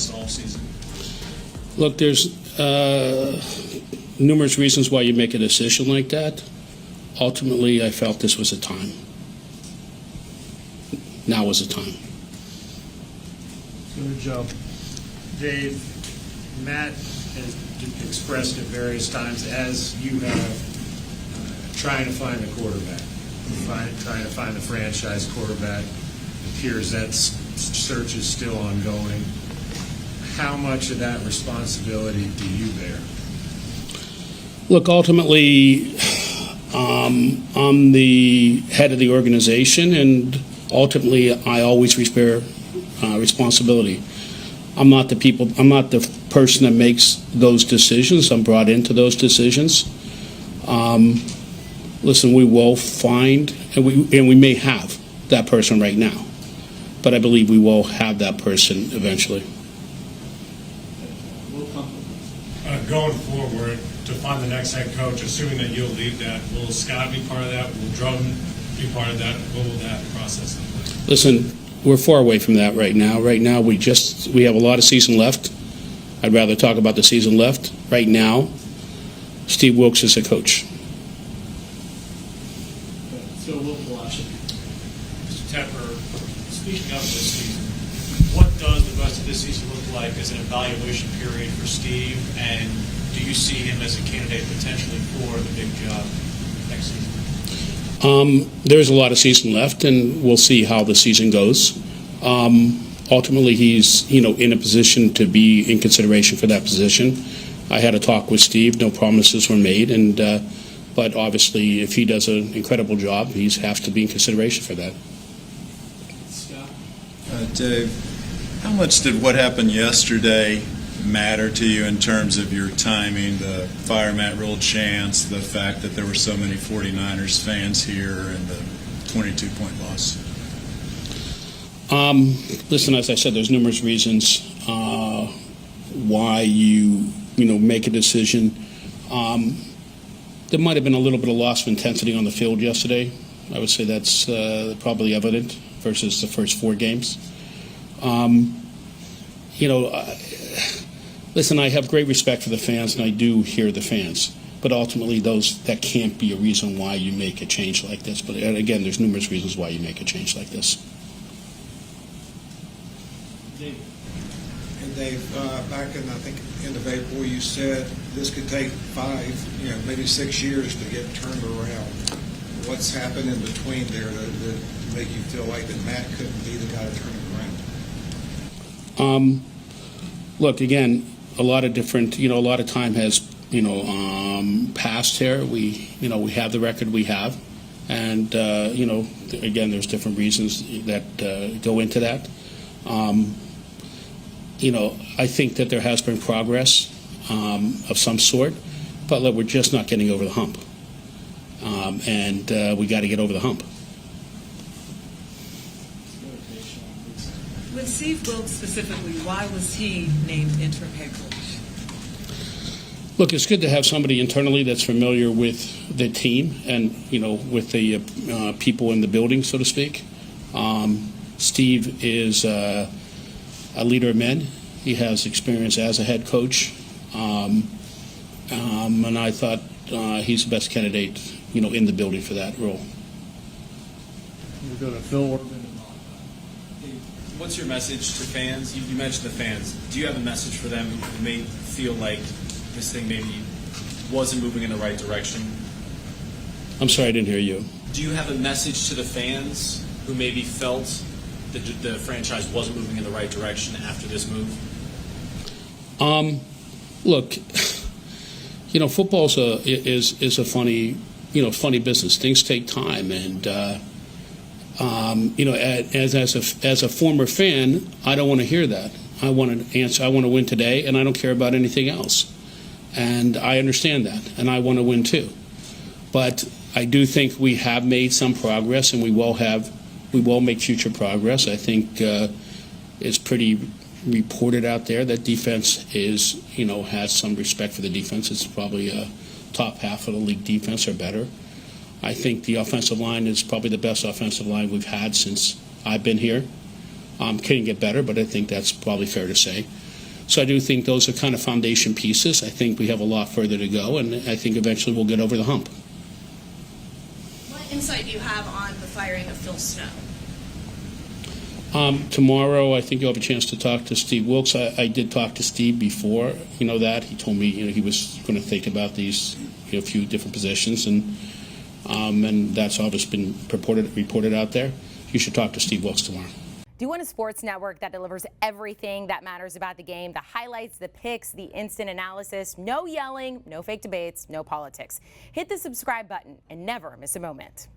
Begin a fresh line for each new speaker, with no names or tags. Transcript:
this offseason?
Look, there's numerous reasons why you make a decision like that. Ultimately, I felt this was the time. Now was the time.
Good job. Dave, Matt has expressed at various times, as you have, trying to find the quarterback, trying to find the franchise quarterback. It appears that search is still ongoing. How much of that responsibility do you bear?
Look, ultimately, I'm the head of the organization, and ultimately, I always bear responsibility. I'm not the person that makes those decisions. I'm brought into those decisions. Listen, we will find, and we may have that person right now, but I believe we will have that person eventually.
Going forward, to find the next head coach, assuming that you'll lead that, will Scott be part of that? Will Drum be part of that? What will that process look like?
Listen, we're far away from that right now. Right now, we have a lot of season left. I'd rather talk about the season left. Right now, Steve Wilkes is a coach.
So Mr.
Tepper, speaking of this season, what does the rest of this season look like as an evaluation period for Steve, and do you see him as a candidate potentially for the big job next season?
There's a lot of season left, and we'll see how the season goes. Ultimately, he's in a position to be in consideration for that position. I had a talk with Steve. No promises were made, but obviously, if he does an incredible job, he has to be in consideration for that.
Scott?
Dave, how much did what happened yesterday matter to you in terms of your timing, the fire Matt Rhule chance, the fact that there were so many 49ers fans here, and the 22-point loss?
Listen, as I said, there's numerous reasons why you make a decision. There might have been a little bit of loss of intensity on the field yesterday. I would say that's probably evident versus the first 4 games. Listen, I have great respect for the fans, and I do hear the fans. But ultimately, that can't be a reason why you make a change like this. But again, there's numerous reasons why you make a change like this.
And Dave, back in, I think, end of April, you said this could take 5, maybe 6 years to get turned around. What's happened in between there to make you feel like that Matt couldn't be the guy to turn it around?
Look, again, a lot of different, a lot of time has, passed here. We have the record we have. And, again, there's different reasons that go into that. I think that there has been progress of some sort, but look, we're just not getting over the hump. And we got to get over the hump.
With Steve Wilkes specifically, why was he named interim head coach?
Look, it's good to have somebody internally that's familiar with the team and, with the people in the building, so to speak. Steve is a leader of men. He has experience as a head coach. And I thought he's the best candidate, in the building for that role.
We're going to Phil.
What's your message to fans? You mentioned the fans. Do you have a message for them who may feel like this thing maybe wasn't moving in the right direction?
I'm sorry, I didn't hear you.
Do you have a message to the fans who maybe felt that the franchise wasn't moving in the right direction after this move?
Look, football is a funny business. Things take time, and as a former fan, I don't want to hear that. I want to answer. I want to win today, and I don't care about anything else. And I understand that, and I want to win too. But I do think we have made some progress, and we will make future progress. I think it's pretty reported out there that defense has some respect for the defense. It's probably a top half of the league defense or better. I think the offensive line is probably the best offensive line we've had since I've been here. Can get better, but I think that's probably fair to say. So I do think those are kind of foundation pieces. I think we have a lot further to go, and I think eventually we'll get over the hump.
What insight do you have on the firing of Phil Snow?
Tomorrow, I think you'll have a chance to talk to Steve Wilkes. I did talk to Steve before, that. He told me, he was going to think about these, few different positions, and that's all that's been reported out there. You should talk to Steve Wilkes tomorrow.
Do you want a sports network that delivers everything that matters about the game? The highlights, the picks, the instant analysis, no yelling, no fake debates, no politics. Hit the subscribe button and never miss a moment.